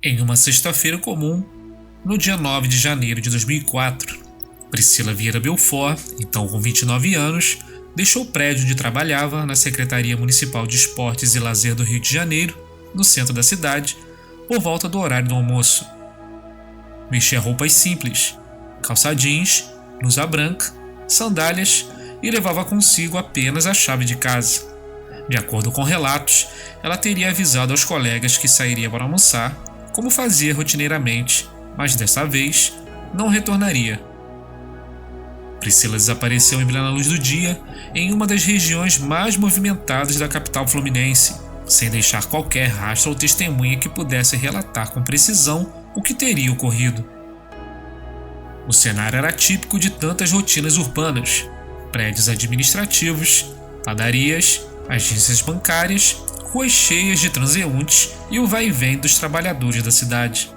Em uma sexta-feira comum, no dia 9 de janeiro de 2004, Priscila Vieira Belfort, então com 29 anos, deixou o prédio onde trabalhava na Secretaria Municipal de Esportes e Lazer do Rio de Janeiro, no centro da cidade, por volta do horário do almoço. Vestia roupas simples, calça jeans, blusa branca, sandálias e levava consigo apenas a chave de casa. De acordo com relatos, ela teria avisado aos colegas que sairia para almoçar, como fazia rotineiramente, mas dessa vez não retornaria. Priscila desapareceu em plena luz do dia em uma das regiões mais movimentadas da capital fluminense, sem deixar qualquer rastro ou testemunha que pudesse relatar com precisão o que teria ocorrido. O cenário era típico de tantas rotinas urbanas: prédios administrativos, padarias, agências bancárias, ruas cheias de transeuntes e o vai e vem dos trabalhadores da cidade.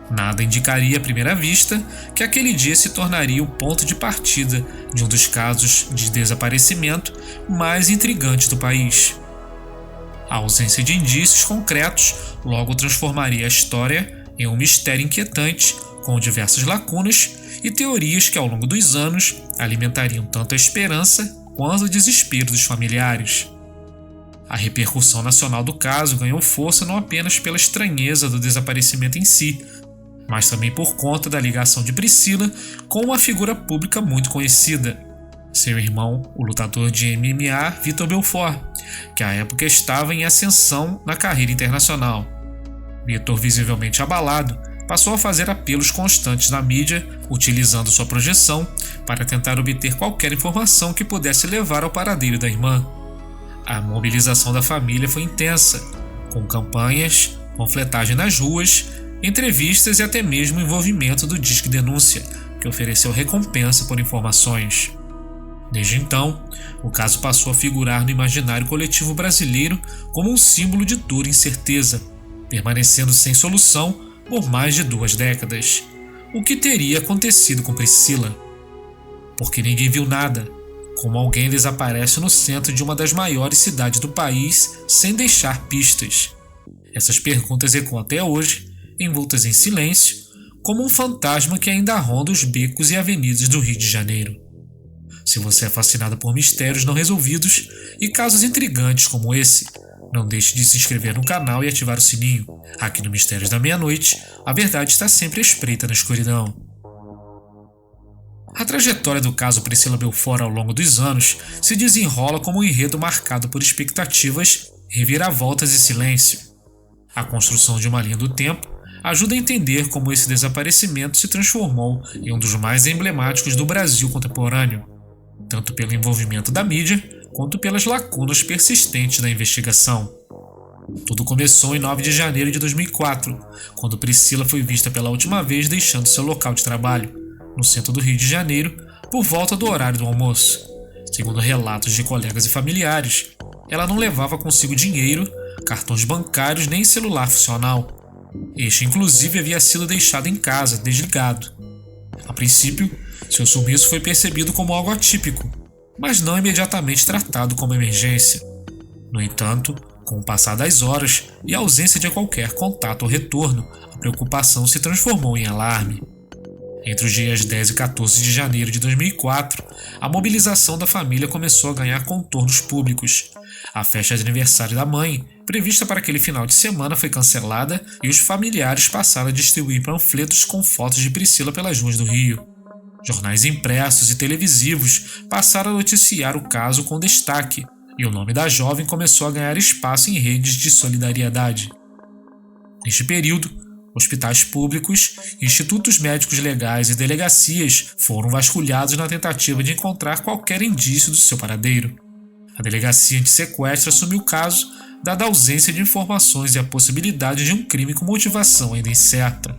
Nada indicaria à primeira vista que aquele dia se tornaria o ponto de partida de um dos casos de desaparecimento mais intrigantes do país. A ausência de indícios concretos logo transformaria a história em um mistério inquietante, com diversas lacunas e teorias que ao longo dos anos alimentariam tanto a esperança quanto o desespero dos familiares. A repercussão nacional do caso ganhou força não apenas pela estranheza do desaparecimento em si, mas também por conta da ligação de Priscila com uma figura pública muito conhecida, seu irmão, o lutador de MMA Vitor Belfort, que à época estava em ascensão na carreira internacional. Vitor, visivelmente abalado, passou a fazer apelos constantes na mídia, utilizando sua projeção para tentar obter qualquer informação que pudesse levar ao paradeiro da irmã. A mobilização da família foi intensa, com campanhas, panfletagem nas ruas, entrevistas e até mesmo o envolvimento do Disque Denúncia, que ofereceu recompensa por informações. Desde então, o caso passou a figurar no imaginário coletivo brasileiro como um símbolo de dor e incerteza, permanecendo sem solução por mais de 2 décadas. O que teria acontecido com Priscila? Porque ninguém viu nada, como alguém desaparece no centro de uma das maiores cidades do país sem deixar pistas. Essas perguntas ecoam até hoje, envoltas em silêncio, como um fantasma que ainda ronda os becos e avenidas do Rio de Janeiro. Se você é fascinado por mistérios não resolvidos e casos intrigantes como esse, não deixe de se inscrever no canal e ativar o sininho. Aqui no Mistérios da Meia-Noite, a verdade está sempre à espreita na escuridão. A trajetória do caso Priscila Belfort ao longo dos anos se desenrola como um enredo marcado por expectativas, reviravoltas e silêncio. A construção de uma linha do tempo ajuda a entender como esse desaparecimento se transformou em um dos mais emblemáticos do Brasil contemporâneo, tanto pelo envolvimento da mídia quanto pelas lacunas persistentes da investigação. Tudo começou em 9 de janeiro de 2004, quando Priscila foi vista pela última vez deixando seu local de trabalho, no centro do Rio de Janeiro, por volta do horário do almoço. Segundo relatos de colegas e familiares, ela não levava consigo dinheiro, cartões bancários nem celular funcional. Este, inclusive, havia sido deixado em casa, desligado. A princípio, seu sumiço foi percebido como algo atípico, mas não imediatamente tratado como emergência. No entanto, com o passar das horas e a ausência de qualquer contato ou retorno, a preocupação se transformou em alarme. Entre os dias 10 e 14 de janeiro de 2004, a mobilização da família começou a ganhar contornos públicos. A festa de aniversário da mãe, prevista para aquele final de semana, foi cancelada e os familiares passaram a distribuir panfletos com fotos de Priscila pelas ruas do Rio. Jornais impressos e televisivos passaram a noticiar o caso com destaque, e o nome da jovem começou a ganhar espaço em redes de solidariedade. Neste período, hospitais públicos, institutos médicos legais e delegacias foram vasculhados na tentativa de encontrar qualquer indício do seu paradeiro. A delegacia anti-sequestro assumiu o caso, dada a ausência de informações e a possibilidade de um crime com motivação ainda incerta.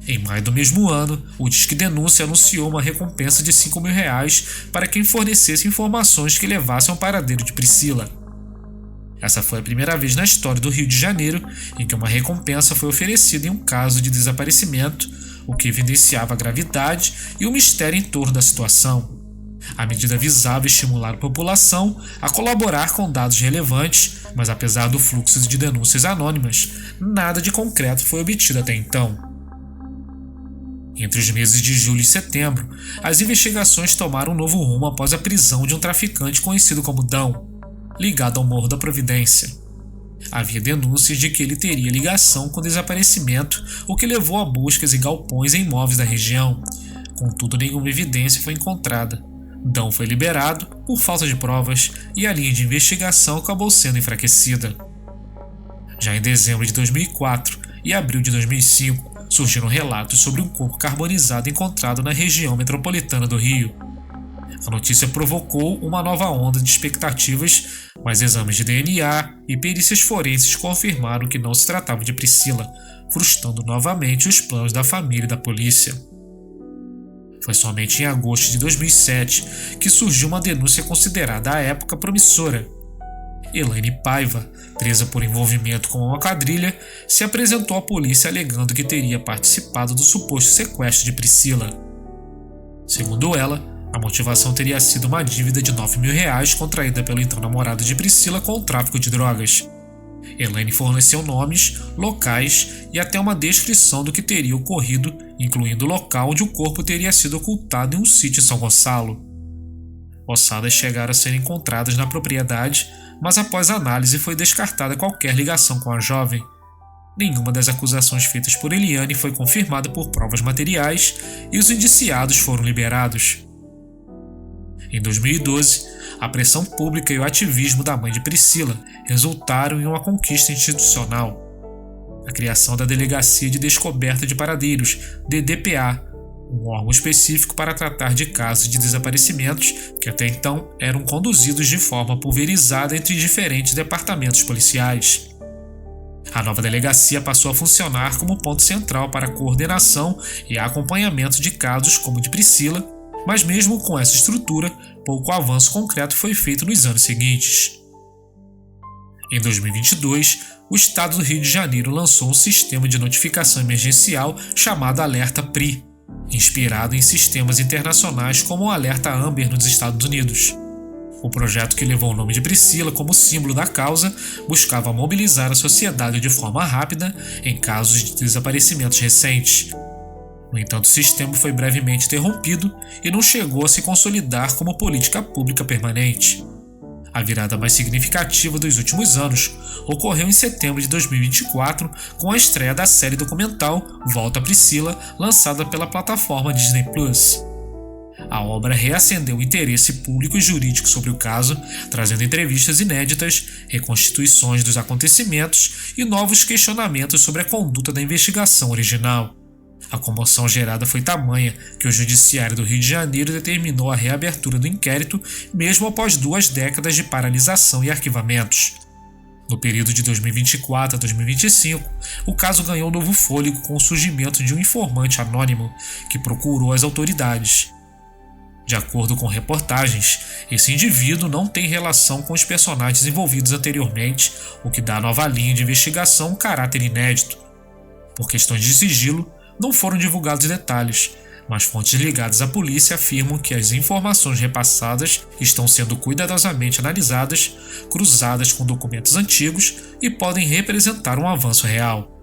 Em maio do mesmo ano, o Disque Denúncia anunciou uma recompensa de R$5 mil para quem fornecesse informações que levassem ao paradeiro de Priscila. Essa foi a primeira vez na história do Rio de Janeiro em que uma recompensa foi oferecida em um caso de desaparecimento, o que evidenciava a gravidade e o mistério em torno da situação. A medida visava estimular a população a colaborar com dados relevantes, mas apesar do fluxo de denúncias anônimas, nada de concreto foi obtido até então. Entre os meses de julho e setembro, as investigações tomaram um novo rumo após a prisão de um traficante conhecido como Dão, ligado ao Morro da Providência. Havia denúncias de que ele teria ligação com o desaparecimento, o que levou a buscas em galpões e imóveis da região. Contudo, nenhuma evidência foi encontrada. Dão foi liberado por falta de provas e a linha de investigação acabou sendo enfraquecida. Já em dezembro de 2004 e abril de 2005, surgiram relatos sobre um corpo carbonizado encontrado na região metropolitana do Rio. A notícia provocou uma nova onda de expectativas, mas exames de DNA e perícias forenses confirmaram que não se tratava de Priscila, frustrando novamente os planos da família e da polícia. Foi somente em agosto de 2007 que surgiu uma denúncia considerada à época promissora. Elaine Paiva, presa por envolvimento com uma quadrilha, se apresentou à polícia alegando que teria participado do suposto sequestro de Priscila. Segundo ela, a motivação teria sido uma dívida de R$9.000 contraída pelo então namorado de Priscila com o tráfico de drogas. Elaine forneceu nomes, locais e até uma descrição do que teria ocorrido, incluindo o local onde o corpo teria sido ocultado em um sítio em São Gonçalo. Ossadas chegaram a ser encontradas na propriedade, mas após análise foi descartada qualquer ligação com a jovem. Nenhuma das acusações feitas por Eliane foi confirmada por provas materiais e os indiciados foram liberados. Em 2012, a pressão pública e o ativismo da mãe de Priscila resultaram em uma conquista institucional: a criação da Delegacia de Descoberta de Paradeiros, DDPA, um órgão específico para tratar de casos de desaparecimentos que até então eram conduzidos de forma pulverizada entre diferentes departamentos policiais. A nova delegacia passou a funcionar como ponto central para a coordenação e acompanhamento de casos como o de Priscila, mas mesmo com essa estrutura, pouco avanço concreto foi feito nos anos seguintes. Em 2022, o estado do Rio de Janeiro lançou um sistema de notificação emergencial chamado Alerta PRI, inspirado em sistemas internacionais como o Alerta Amber nos Estados Unidos. O projeto, que levou o nome de Priscila como símbolo da causa, buscava mobilizar a sociedade de forma rápida em casos de desaparecimentos recentes. No entanto, o sistema foi brevemente interrompido e não chegou a se consolidar como política pública permanente. A virada mais significativa dos últimos anos ocorreu em setembro de 2024, com a estreia da série documental Volta Priscila, lançada pela plataforma Disney+. A obra reacendeu o interesse público e jurídico sobre o caso, trazendo entrevistas inéditas, reconstituições dos acontecimentos e novos questionamentos sobre a conduta da investigação original. A comoção gerada foi tamanha que o Judiciário do Rio de Janeiro determinou a reabertura do inquérito, mesmo após 2 décadas de paralisação e arquivamentos. No período de 2024 a 2025, o caso ganhou novo fôlego com o surgimento de um informante anônimo que procurou as autoridades. De acordo com reportagens, esse indivíduo não tem relação com os personagens envolvidos anteriormente, o que dá à nova linha de investigação um caráter inédito. Por questões de sigilo, não foram divulgados detalhes, mas fontes ligadas à polícia afirmam que as informações repassadas estão sendo cuidadosamente analisadas, cruzadas com documentos antigos e podem representar um avanço real.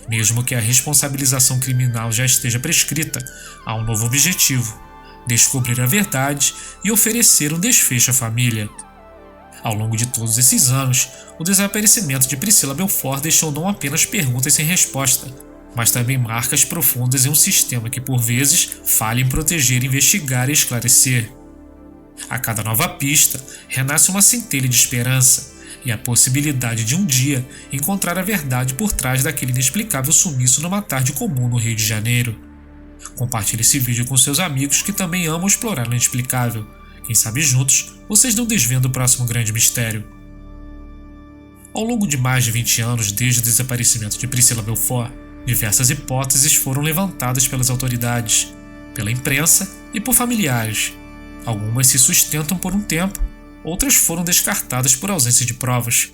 Mesmo que a responsabilização criminal já esteja prescrita, há um novo objetivo: descobrir a verdade e oferecer um desfecho à família. Ao longo de todos esses anos, o desaparecimento de Priscila Belfort deixou não apenas perguntas sem resposta, mas também marcas profundas em um sistema que, por vezes, falha em proteger, investigar e esclarecer. A cada nova pista, renasce uma centelha de esperança e a possibilidade de um dia encontrar a verdade por trás daquele inexplicável sumiço numa tarde comum no Rio de Janeiro. Compartilhe esse vídeo com seus amigos que também amam explorar o inexplicável. Quem sabe juntos, vocês não desvendam o próximo grande mistério. Ao longo de mais de 20 anos desde o desaparecimento de Priscila Belfort, diversas hipóteses foram levantadas pelas autoridades, pela imprensa e por familiares. Algumas se sustentam por um tempo, outras foram descartadas por ausência de provas.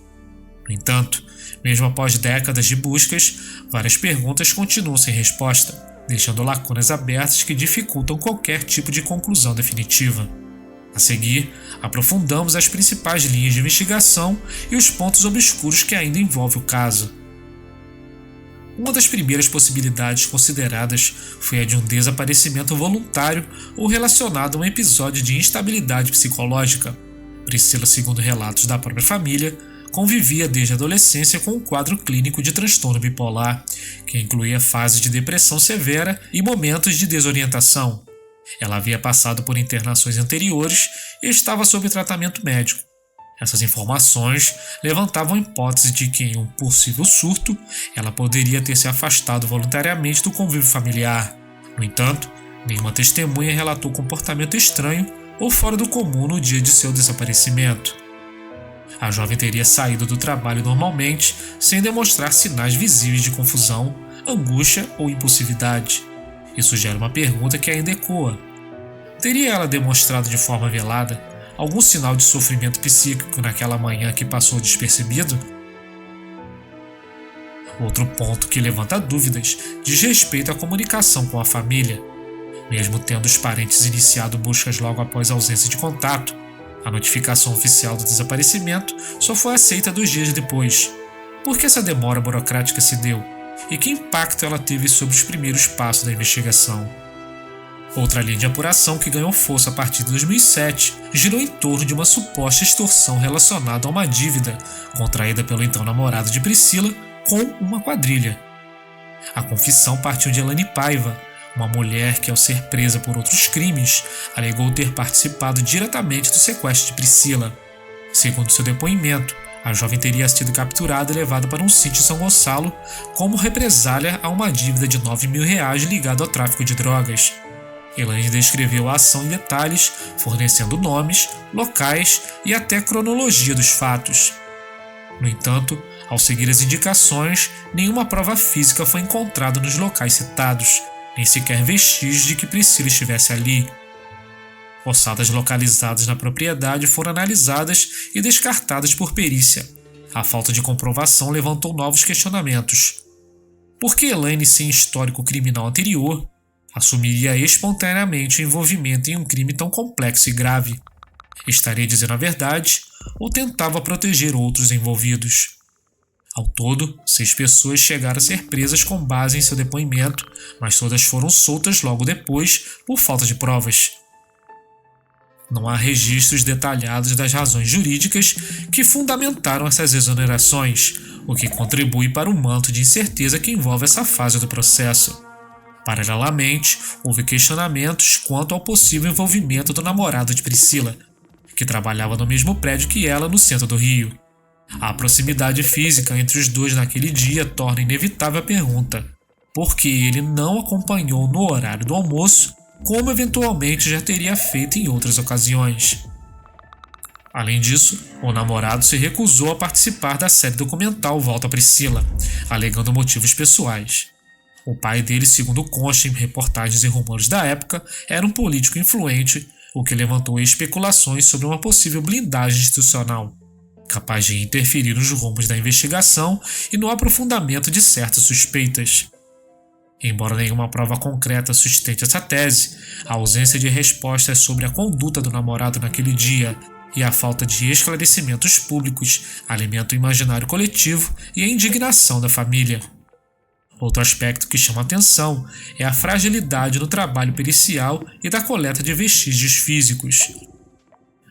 No entanto, mesmo após décadas de buscas, várias perguntas continuam sem resposta, deixando lacunas abertas que dificultam qualquer tipo de conclusão definitiva. A seguir, aprofundamos as principais linhas de investigação e os pontos obscuros que ainda envolvem o caso. Uma das primeiras possibilidades consideradas foi a de um desaparecimento voluntário ou relacionado a um episódio de instabilidade psicológica. Priscila, segundo relatos da própria família, convivia desde a adolescência com um quadro clínico de transtorno bipolar, que incluía fases de depressão severa e momentos de desorientação. Ela havia passado por internações anteriores e estava sob tratamento médico. Essas informações levantavam a hipótese de que, em um possível surto, ela poderia ter se afastado voluntariamente do convívio familiar. No entanto, nenhuma testemunha relatou comportamento estranho ou fora do comum no dia de seu desaparecimento. A jovem teria saído do trabalho normalmente, sem demonstrar sinais visíveis de confusão, angústia ou impulsividade. Isso gera uma pergunta que ainda ecoa. Teria ela demonstrado de forma velada algum sinal de sofrimento psíquico naquela manhã que passou despercebido? Outro ponto que levanta dúvidas diz respeito à comunicação com a família. Mesmo tendo os parentes iniciado buscas logo após a ausência de contato, a notificação oficial do desaparecimento só foi aceita 2 dias depois. Por que essa demora burocrática se deu? E que impacto ela teve sobre os primeiros passos da investigação? Outra linha de apuração que ganhou força a partir de 2007 girou em torno de uma suposta extorsão relacionada a uma dívida contraída pelo então namorado de Priscila com uma quadrilha. A confissão partiu de Elaine Paiva, uma mulher que, ao ser presa por outros crimes, alegou ter participado diretamente do sequestro de Priscila. Segundo seu depoimento, a jovem teria sido capturada e levada para um sítio em São Gonçalo como represália a uma dívida de R$ 9.000 ligada ao tráfico de drogas. Elaine descreveu a ação em detalhes, fornecendo nomes, locais e até cronologia dos fatos. No entanto, ao seguir as indicações, nenhuma prova física foi encontrada nos locais citados, nem sequer vestígios de que Priscila estivesse ali. Ossadas localizadas na propriedade foram analisadas e descartadas por perícia. A falta de comprovação levantou novos questionamentos. Por que Elaine, sem histórico criminal anterior, assumiria espontaneamente o envolvimento em um crime tão complexo e grave? Estaria dizendo a verdade ou tentava proteger outros envolvidos? Ao todo, 6 pessoas chegaram a ser presas com base em seu depoimento, mas todas foram soltas logo depois por falta de provas. Não há registros detalhados das razões jurídicas que fundamentaram essas exonerações, o que contribui para o manto de incerteza que envolve essa fase do processo. Paralelamente, houve questionamentos quanto ao possível envolvimento do namorado de Priscila, que trabalhava no mesmo prédio que ela no centro do Rio. A proximidade física entre os dois naquele dia torna inevitável a pergunta: por que ele não acompanhou no horário do almoço, como eventualmente já teria feito em outras ocasiões? Além disso, o namorado se recusou a participar da série documental Volta Priscila, alegando motivos pessoais. O pai dele, segundo consta em reportagens e rumores da época, era um político influente, o que levantou especulações sobre uma possível blindagem institucional, capaz de interferir nos rumos da investigação e no aprofundamento de certas suspeitas. Embora nenhuma prova concreta sustente essa tese, a ausência de respostas sobre a conduta do namorado naquele dia e a falta de esclarecimentos públicos alimenta o imaginário coletivo e a indignação da família. Outro aspecto que chama atenção é a fragilidade no trabalho pericial e da coleta de vestígios físicos.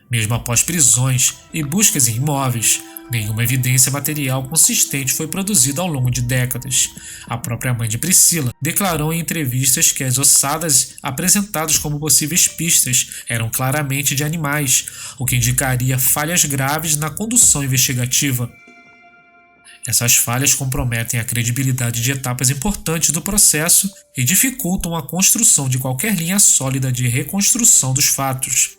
Mesmo após prisões e buscas em imóveis, nenhuma evidência material consistente foi produzida ao longo de décadas. A própria mãe de Priscila declarou em entrevistas que as ossadas apresentadas como possíveis pistas eram claramente de animais, o que indicaria falhas graves na condução investigativa. Essas falhas comprometem a credibilidade de etapas importantes do processo e dificultam a construção de qualquer linha sólida de reconstrução dos fatos.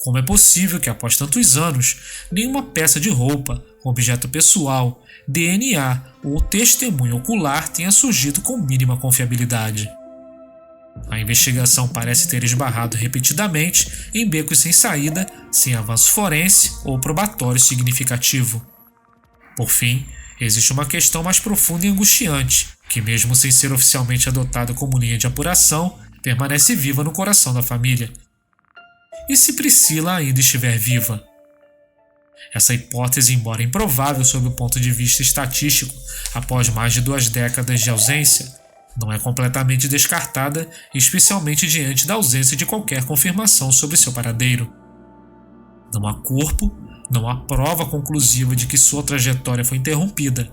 Como é possível que, após tantos anos, nenhuma peça de roupa, objeto pessoal, DNA ou testemunho ocular tenha surgido com mínima confiabilidade? A investigação parece ter esbarrado repetidamente em becos sem saída, sem avanço forense ou probatório significativo. Por fim, existe uma questão mais profunda e angustiante, que mesmo sem ser oficialmente adotada como linha de apuração, permanece viva no coração da família. E se Priscila ainda estiver viva? Essa hipótese, embora improvável sob o ponto de vista estatístico, após mais de 2 décadas de ausência, não é completamente descartada, especialmente diante da ausência de qualquer confirmação sobre seu paradeiro. Não há corpo, não há prova conclusiva de que sua trajetória foi interrompida.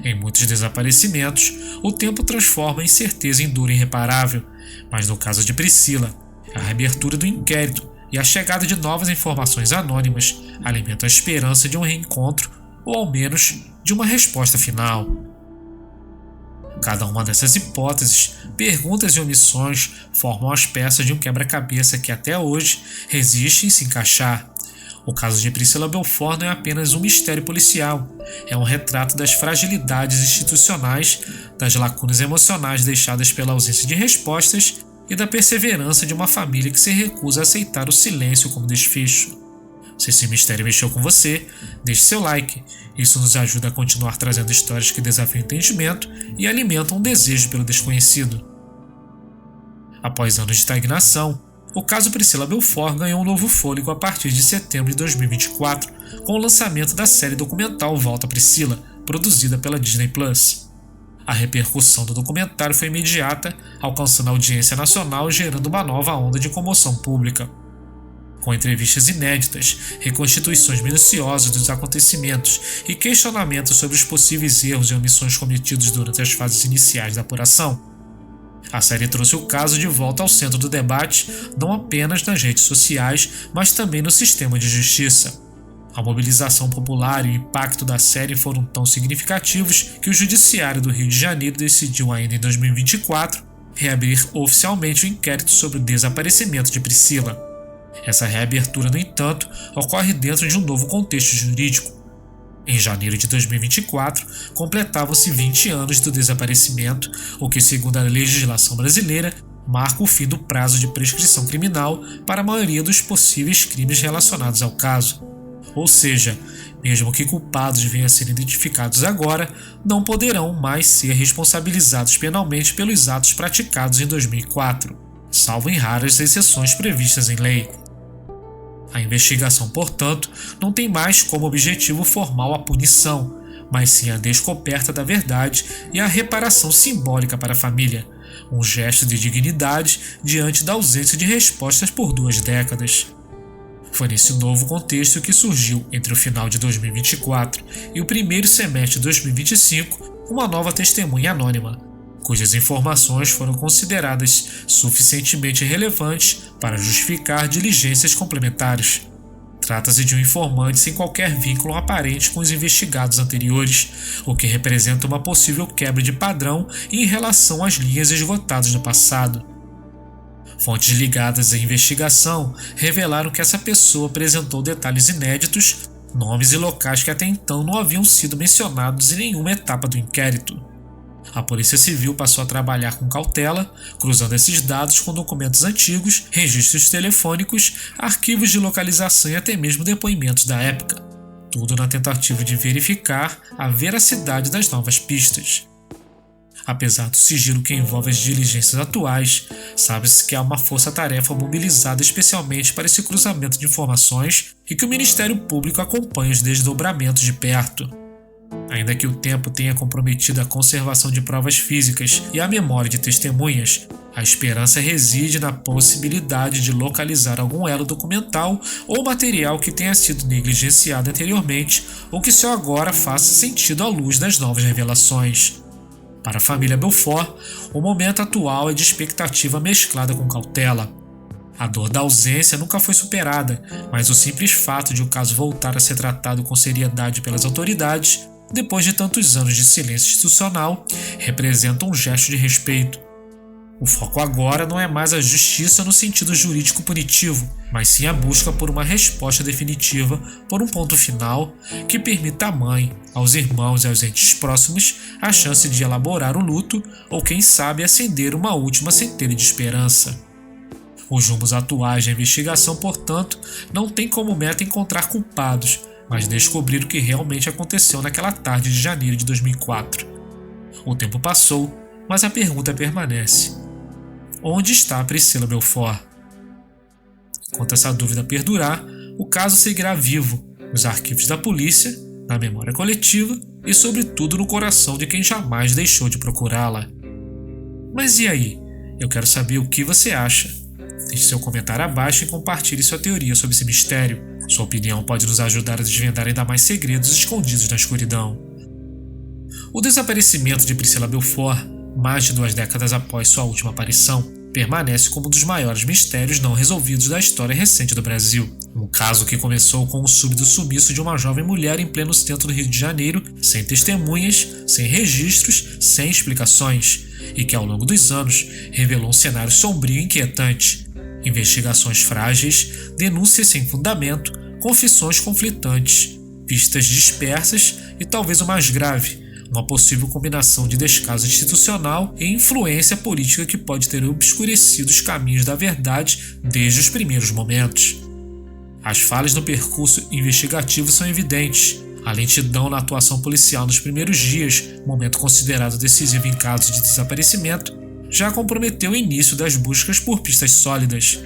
Em muitos desaparecimentos, o tempo transforma a incerteza em dor irreparável, mas no caso de Priscila, a reabertura do inquérito e a chegada de novas informações anônimas alimentam a esperança de um reencontro ou, ao menos, de uma resposta final. Cada uma dessas hipóteses, perguntas e omissões formam as peças de um quebra-cabeça que até hoje resiste em se encaixar. O caso de Priscila Belfort não é apenas um mistério policial, é um retrato das fragilidades institucionais, das lacunas emocionais deixadas pela ausência de respostas e da perseverança de uma família que se recusa a aceitar o silêncio como desfecho. Se esse mistério mexeu com você, deixe seu like. Isso nos ajuda a continuar trazendo histórias que desafiam o entendimento e alimentam um desejo pelo desconhecido. Após anos de estagnação, o caso Priscila Belfort ganhou um novo fôlego a partir de setembro de 2024, com o lançamento da série documental Volta Priscila, produzida pela Disney+. A repercussão do documentário foi imediata, alcançando a audiência nacional e gerando uma nova onda de comoção pública. Com entrevistas inéditas, reconstituições minuciosas dos acontecimentos e questionamentos sobre os possíveis erros e omissões cometidos durante as fases iniciais da apuração, a série trouxe o caso de volta ao centro do debate, não apenas nas redes sociais, mas também no sistema de justiça. A mobilização popular e o impacto da série foram tão significativos que o Judiciário do Rio de Janeiro decidiu ainda em 2024 reabrir oficialmente o inquérito sobre o desaparecimento de Priscila. Essa reabertura, no entanto, ocorre dentro de um novo contexto jurídico. Em janeiro de 2024, completavam-se 20 anos do desaparecimento, o que, segundo a legislação brasileira, marca o fim do prazo de prescrição criminal para a maioria dos possíveis crimes relacionados ao caso. Ou seja, mesmo que culpados venham a ser identificados agora, não poderão mais ser responsabilizados penalmente pelos atos praticados em 2004, salvo em raras exceções previstas em lei. A investigação, portanto, não tem mais como objetivo formal a punição, mas sim a descoberta da verdade e a reparação simbólica para a família, um gesto de dignidade diante da ausência de respostas por 2 décadas. Foi nesse novo contexto que surgiu, entre o final de 2024 e o primeiro semestre de 2025, uma nova testemunha anônima, cujas informações foram consideradas suficientemente relevantes para justificar diligências complementares. Trata-se de um informante sem qualquer vínculo aparente com os investigados anteriores, o que representa uma possível quebra de padrão em relação às linhas esgotadas no passado. Fontes ligadas à investigação revelaram que essa pessoa apresentou detalhes inéditos, nomes e locais que até então não haviam sido mencionados em nenhuma etapa do inquérito. A Polícia Civil passou a trabalhar com cautela, cruzando esses dados com documentos antigos, registros telefônicos, arquivos de localização e até mesmo depoimentos da época, tudo na tentativa de verificar a veracidade das novas pistas. Apesar do sigilo que envolve as diligências atuais, sabe-se que há uma força-tarefa mobilizada especialmente para esse cruzamento de informações e que o Ministério Público acompanha os desdobramentos de perto. Ainda que o tempo tenha comprometido a conservação de provas físicas e a memória de testemunhas, a esperança reside na possibilidade de localizar algum elo documental ou material que tenha sido negligenciado anteriormente ou que só agora faça sentido à luz das novas revelações. Para a família Belfort, o momento atual é de expectativa mesclada com cautela. A dor da ausência nunca foi superada, mas o simples fato de o caso voltar a ser tratado com seriedade pelas autoridades, depois de tantos anos de silêncio institucional, representa um gesto de respeito. O foco agora não é mais a justiça no sentido jurídico punitivo, mas sim a busca por uma resposta definitiva, por um ponto final, que permita à mãe, aos irmãos e aos entes próximos a chance de elaborar o luto ou, quem sabe, acender uma última centelha de esperança. Os rumos atuais da investigação, portanto, não têm como meta encontrar culpados, mas descobrir o que realmente aconteceu naquela tarde de janeiro de 2004. O tempo passou, mas a pergunta permanece: onde está Priscila Belfort? Enquanto essa dúvida perdurar, o caso seguirá vivo nos arquivos da polícia, na memória coletiva e, sobretudo, no coração de quem jamais deixou de procurá-la. Mas e aí? Eu quero saber o que você acha. Deixe seu comentário abaixo e compartilhe sua teoria sobre esse mistério. Sua opinião pode nos ajudar a desvendar ainda mais segredos escondidos na escuridão. O desaparecimento de Priscila Belfort, mais de 2 décadas após sua última aparição, permanece como um dos maiores mistérios não resolvidos da história recente do Brasil. Um caso que começou com o súbito sumiço de uma jovem mulher em pleno centro do Rio de Janeiro, sem testemunhas, sem registros, sem explicações, e que ao longo dos anos revelou um cenário sombrio e inquietante. Investigações frágeis, denúncias sem fundamento, confissões conflitantes, pistas dispersas e talvez o mais grave, uma possível combinação de descaso institucional e influência política que pode ter obscurecido os caminhos da verdade desde os primeiros momentos. As falhas no percurso investigativo são evidentes. A lentidão na atuação policial nos primeiros dias, momento considerado decisivo em casos de desaparecimento, já comprometeu o início das buscas por pistas sólidas.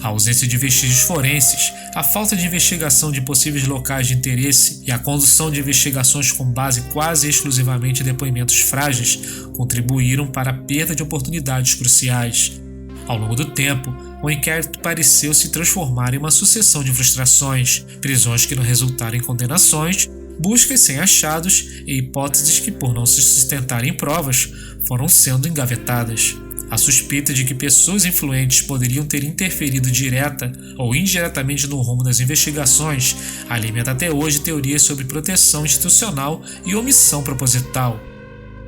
A ausência de vestígios forenses, a falta de investigação de possíveis locais de interesse e a condução de investigações com base quase exclusivamente em depoimentos frágeis contribuíram para a perda de oportunidades cruciais. Ao longo do tempo, o inquérito pareceu se transformar em uma sucessão de frustrações, prisões que não resultaram em condenações, buscas sem achados e hipóteses que, por não se sustentarem em provas, foram sendo engavetadas. A suspeita de que pessoas influentes poderiam ter interferido direta ou indiretamente no rumo das investigações alimenta até hoje teorias sobre proteção institucional e omissão proposital.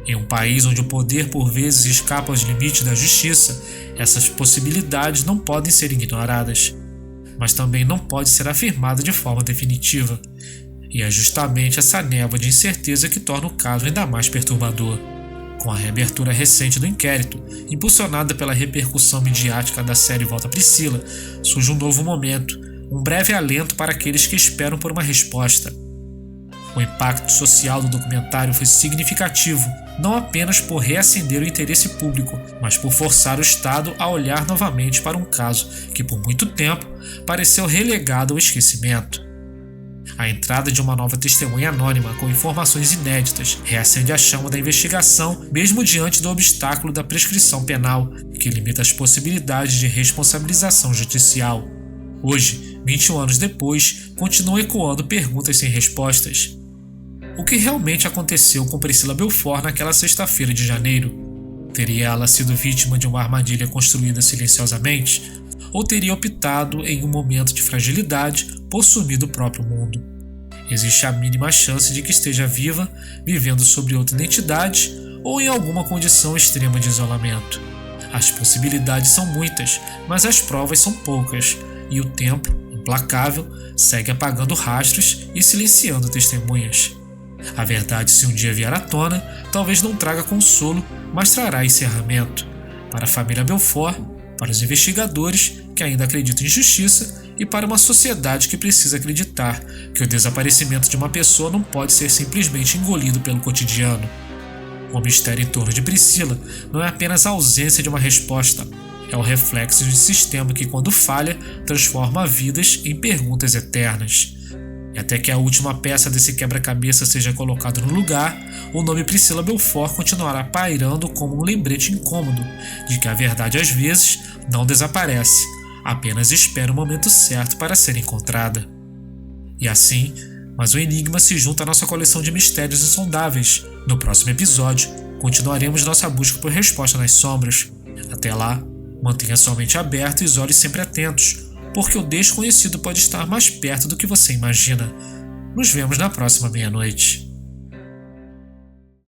Em um país onde o poder por vezes escapa aos limites da justiça, essas possibilidades não podem ser ignoradas, mas também não pode ser afirmada de forma definitiva. E é justamente essa névoa de incerteza que torna o caso ainda mais perturbador. Com a reabertura recente do inquérito, impulsionada pela repercussão midiática da série Volta Priscila, surge um novo momento, um breve alento para aqueles que esperam por uma resposta. O impacto social do documentário foi significativo, não apenas por reacender o interesse público, mas por forçar o Estado a olhar novamente para um caso que, por muito tempo, pareceu relegado ao esquecimento. A entrada de uma nova testemunha anônima com informações inéditas reacende a chama da investigação, mesmo diante do obstáculo da prescrição penal, que limita as possibilidades de responsabilização judicial. Hoje, 21 anos depois, continuam ecoando perguntas sem respostas. O que realmente aconteceu com Priscila Belfort naquela sexta-feira de janeiro? Teria ela sido vítima de uma armadilha construída silenciosamente? Ou teria optado, em um momento de fragilidade, por sumir do próprio mundo? Existe a mínima chance de que esteja viva, vivendo sob outra identidade ou em alguma condição extrema de isolamento. As possibilidades são muitas, mas as provas são poucas, e o tempo, implacável, segue apagando rastros e silenciando testemunhas. A verdade, se um dia vier à tona, talvez não traga consolo, mas trará encerramento. Para a família Belfort, para os investigadores que ainda acreditam em justiça e para uma sociedade que precisa acreditar que o desaparecimento de uma pessoa não pode ser simplesmente engolido pelo cotidiano. O mistério em torno de Priscila não é apenas a ausência de uma resposta, é o reflexo de um sistema que, quando falha, transforma vidas em perguntas eternas. E até que a última peça desse quebra-cabeça seja colocada no lugar, o nome Priscila Belfort continuará pairando como um lembrete incômodo de que a verdade às vezes não desaparece, apenas espera o momento certo para ser encontrada. E assim, mais um enigma se junta à nossa coleção de mistérios insondáveis. No próximo episódio, continuaremos nossa busca por resposta nas sombras. Até lá, mantenha sua mente aberta e os olhos sempre atentos, porque o desconhecido pode estar mais perto do que você imagina. Nos vemos na próxima meia-noite.